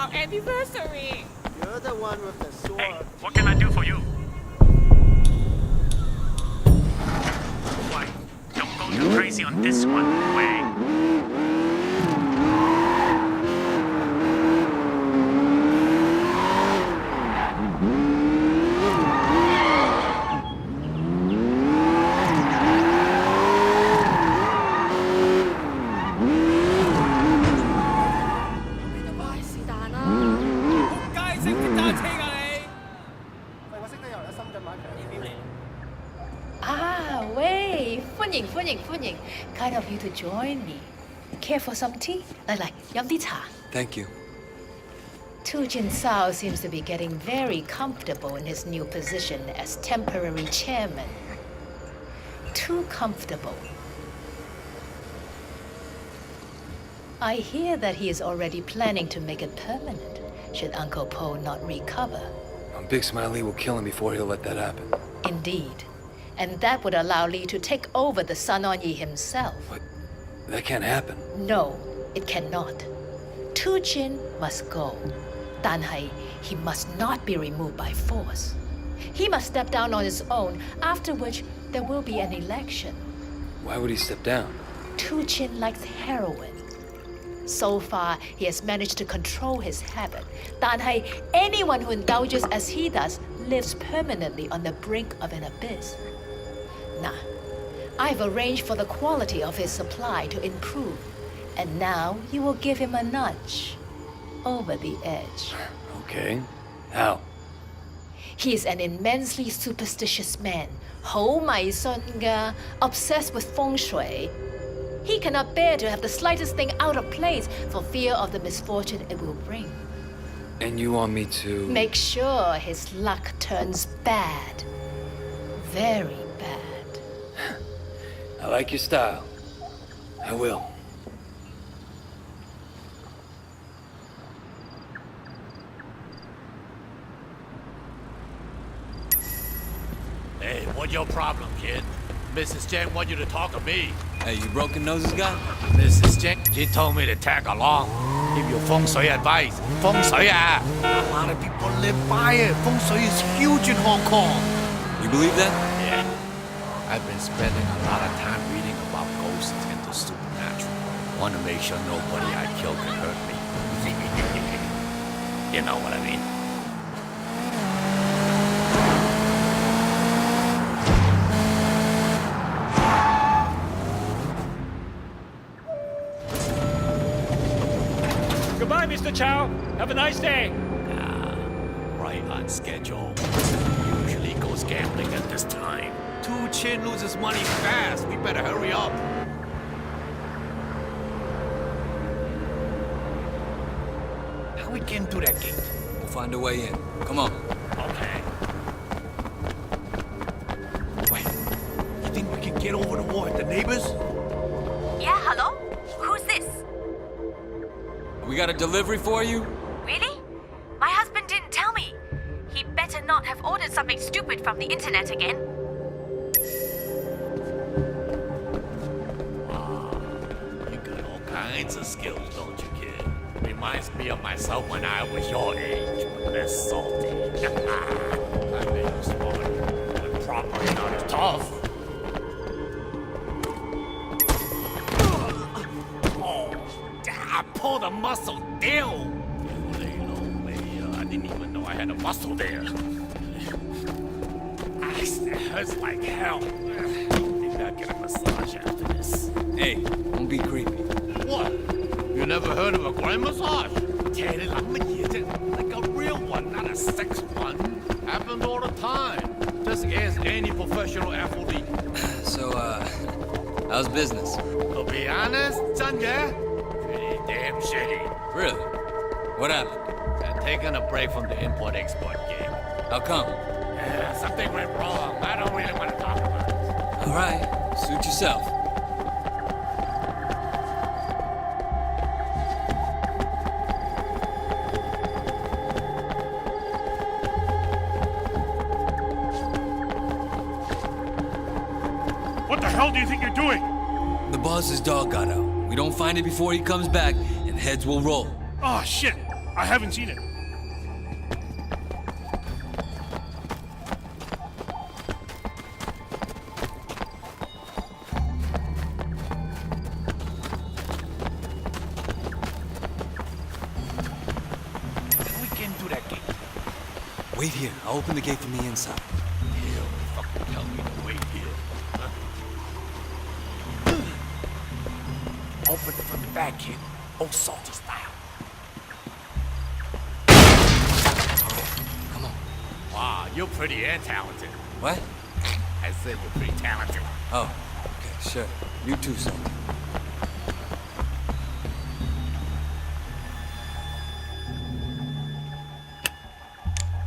our anniversary. You're the one with the sword. Hey, what can I do for you? Why, don't go too crazy on this one, Wei. Wei, 歡迎。Kind of you to join me. Care for some tea? 嚟，飲啲茶。 Thank you. Tu Jin Sao seems to be getting very comfortable in his new position as temporary chairman. Too comfortable. I hear that he is already planning to make it permanent, should Uncle Po not recover. Big Smiley will kill him before he'll let that happen. Indeed. And that would allow Li to take over the Sun On Yi himself. But that can't happen. No, it cannot. Tu Jin must go. 但係 he must not be removed by force. He must step down on his own, after which there will be an election. Why would he step down? Tu Jin likes heroin. So far, he has managed to control his habit. 但係 anyone who indulges as he does lives permanently on the brink of an abyss. Nah, I've arranged for the quality of his supply to improve. And now you will give him a nudge. Over the edge. Okay. How? He is an immensely superstitious man. 好迷信㗎, obsessed with feng shui. He cannot bear to have the slightest thing out of place for fear of the misfortune it will bring. And you want me to... Make sure his luck turns bad. Very bad. I like your style. I will. Hey, what's your problem, kid? Mrs. Chen want you to talk to me. Hey, you broken noses guy? Mrs. Chen, she told me to tag along. Give you feng shui advice. Feng shui, a lot of people live by it. Feng shui is huge in Hong Kong. You believe that? Yeah. I've been spending a lot of time reading about ghosts and the supernatural. Want to make sure nobody I kill can hurt me. You know what I mean? Goodbye, Mr. Chow. Have a nice day. Right on schedule. Usually goes gambling at this time. Tu Chin loses money fast. We better hurry up. How we get through that gate? We'll find a way in. Come on. Okay. Wait, you think we can get over the wall with the neighbors? Yeah, hello? Who's this? We got a delivery for you? Really? My husband didn't tell me. He better not have ordered something stupid from the internet again. You got all kinds of skills, don't you, kid? Reminds me of myself when I was your age, but less salty. I made you smart, but probably not as tough. Oh, I pulled a muscle deal. I didn't even know I had a muscle there. It hurts like hell. Maybe I'll get a massage after this. Hey, don't be creepy. What? You never heard of a groin massage? Like a real one, not a sex one. Happens all the time. Just ask any professional athlete. So, how's business? To be honest, Chanya, pretty damn shitty. Really? What happened? Taking a break from the import-export game. How come? Something went wrong. I don't really want to talk about it. All right, suit yourself. What the hell do you think you're doing? The boss's dog got out. We don't find it before he comes back, and heads will roll. Oh, shit. I haven't seen it. How we get into that gate? Wait here. I'll open the gate from the inside. Hell, fucking tell me to wait here. Open it from the back, kid. Old salty style. Come on. Wow, you're pretty and talented. What? I said you're pretty talented. Oh, okay, sure. You too, son.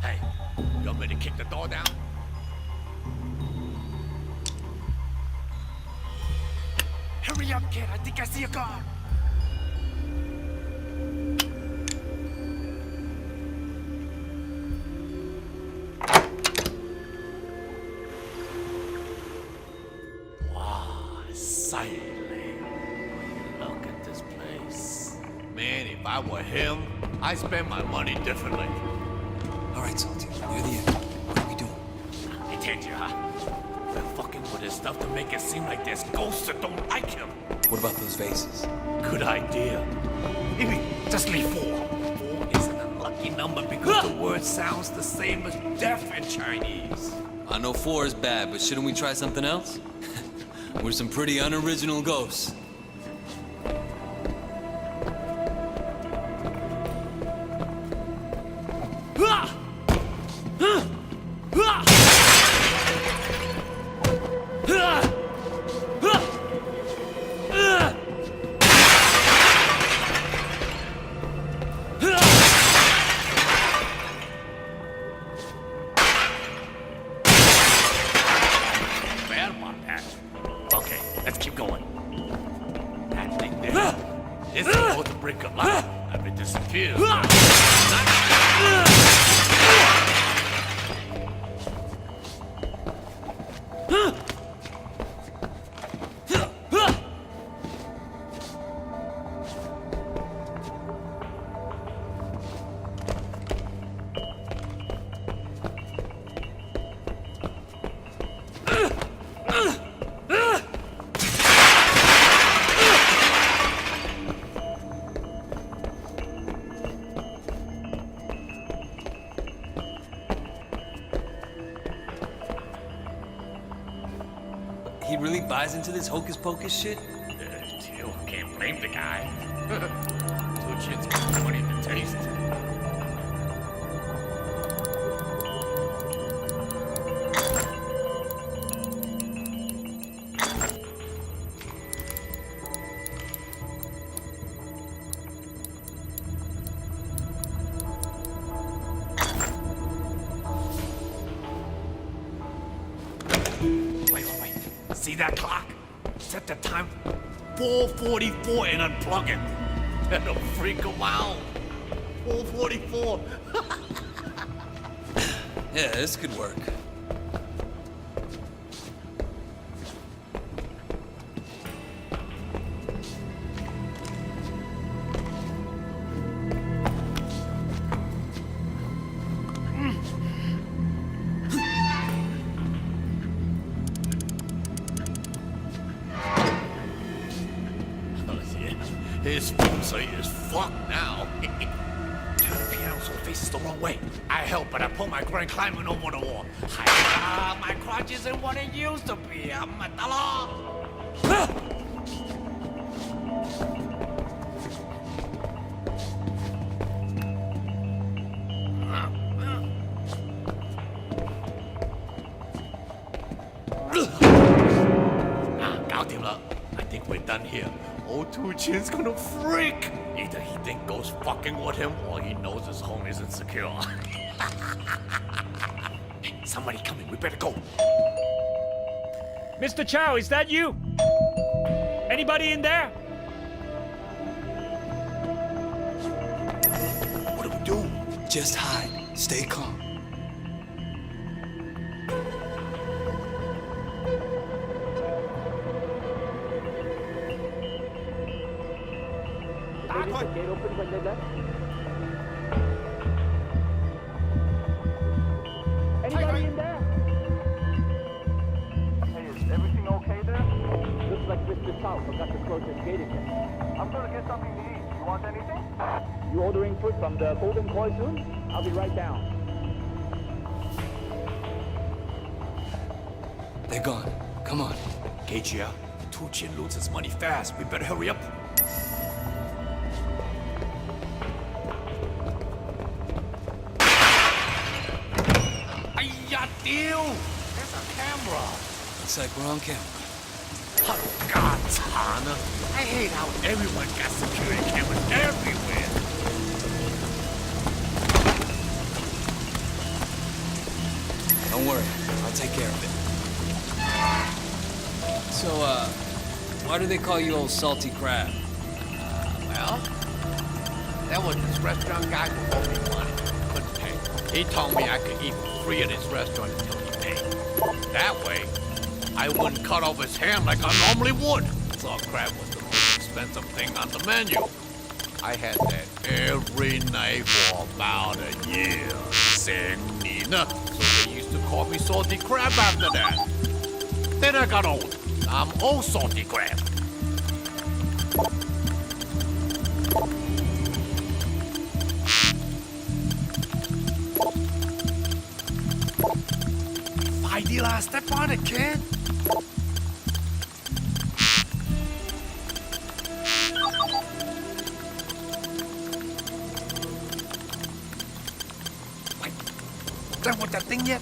Hey, you want me to kick the door down? Hurry up, kid. I think I see a car. Wow, silent. Look at this place. Man, if I were him, I'd spend my money differently. All right, Salty. Near the end. What are we doing? They tell you, huh? They're fucking with his stuff to make it seem like there's ghosts that don't like him. What about those vases? Good idea. Maybe just leave 4. 4 is an unlucky number because the word sounds the same as death in Chinese. I know 4 is bad, but shouldn't we try something else? We're some pretty unoriginal ghosts. Bad one, Pat. Okay, let's keep going. That thing there is supposed to break up life. If it disappears. He really buys into this hocus pocus shit? You can't blame the guy. 2 chins got money to taste. Wait. See that clock? Set the time 4:44 and unplug it. That'll freak him out. 4:44. Yeah, this could work. His sponsor is fucked now. Turn the piano so it faces the wrong way. I help, but I pull my groin climbing over the wall. My crotch isn't what it used to be. I'm a I think we're done here. Old 2 Chin's gonna freak. Either he think ghosts fucking with him, or he knows his home isn't secure. Hey, somebody coming. We better go. Mr. Chow, is that you? Anybody in there? What do we do? Just hide. Stay calm. out. Forgot to close this gate again. I'm gonna get something to eat. You want anything? You ordering food from the Golden Koi soon? I'll be right down. They're gone. Come on. Gage, Tuchin loses money fast. We better hurry up. Ayya, deal! There's a camera. Looks like we're on camera. Oh, God, Tana. I hate how everyone got security cameras everywhere. Don't worry. I'll take care of it. So, why do they call you old salty crab? Well, that was this restaurant guy who owed me money. Couldn't pay. He told me I could eat for free at his restaurant until he paid. That way, I wouldn't cut off his ham like I normally would. Salt crab was the most expensive thing on the menu. I had that every night for about a year. Sang Nina, so they used to call me Salty Crab after that. Then I got old. I'm old Salty Crab. Idila, step on it, kid. Wait, done with that thing yet?